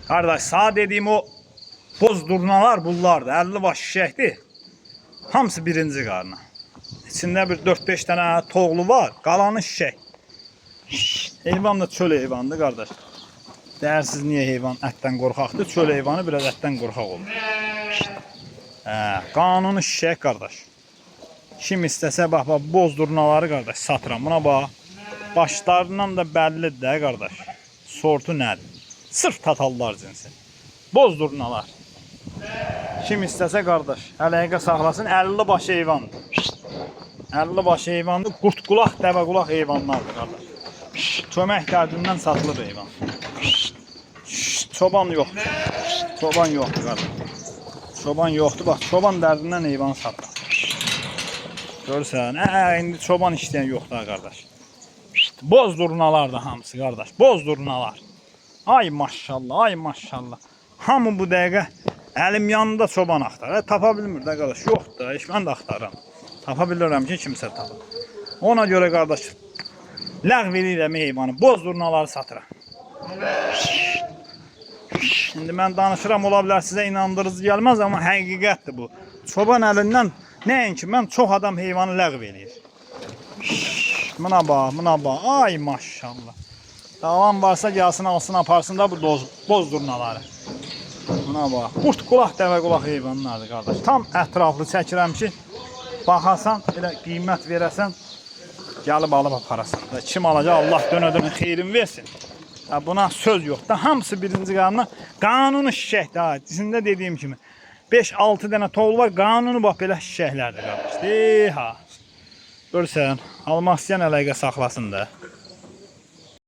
Qardaş, sağ dediyim o boz durnalar bunlardır. 50 baş şişəkdir. Hamısı birinci qarna. İçində bir 4-5 dənə toğlu var. Qalanı şişək. Heyvan da çöl heyvandır qardaş. Dəyərsiz niyə heyvan ətdən qorxaqdır? Çöl heyvanı biraz ətdən qorxaq olur. Qanunu şişək qardaş. Kim istəsə bax boz durnaları qardaş satıram. Buna bax. Başlarından da bəllidir də qardaş. Sortu nədir? Sırf tatallar cinsi. Boz durnalar. Kim istəsə qardaş, əlaqə saxlasın, 50 baş heyvandır. 50 baş heyvandır, qurt qulaq, dəvə qulaq heyvanlardır qardaş. Kömək dərdindən satılır heyvan. Çoban yoxdur. Çoban yoxdur qardaş. Çoban yoxdur, bax, çoban dərdindən heyvan satılır. Görürsən, indi çoban işləyən yoxdur qardaş. Boz durnalar da hamısı qardaş, boz durnalar. Ay maşallah, ay maşallah. Hamı bu dəqiqə əlim yanında çoban axtarır. Tapa bilmir də qardaş. Yoxdur da, heç mən də axtarıram. Tapa bilirəm ki, kimsə tapır. Ona görə qardaş, ləğv edirəm heyvanı, boz durnaları satıram. Şimdi mən danışıram, ola bilər sizə inandırıcı gəlməz, amma həqiqətdir bu. Çoban əlindən nəinki mən çox adam heyvanı ləğv edir. Buna bax, buna bax. Ay maşallah. Davam varsa gəlsin, alsın, aparsın da bu boz durnaları. Buna bax. Qurt qulaq, dəvə qulaq heyvanlardır qardaş. Tam ətraflı çəkirəm ki, baxasan, elə qiymət verəsən, gəlib alıb aparasan. Kim alacaq, Allah dönə-dönə xeyrin versin. Buna söz yox da, hamısı birinci qanuna. Qanunu şişəkdir. İçində dediyim kimi 5-6 dənə toğlu var. Qanunu bax belə şişəklərdir qardaş. Görürsən, almaq istəyən əlaqə saxlasın da.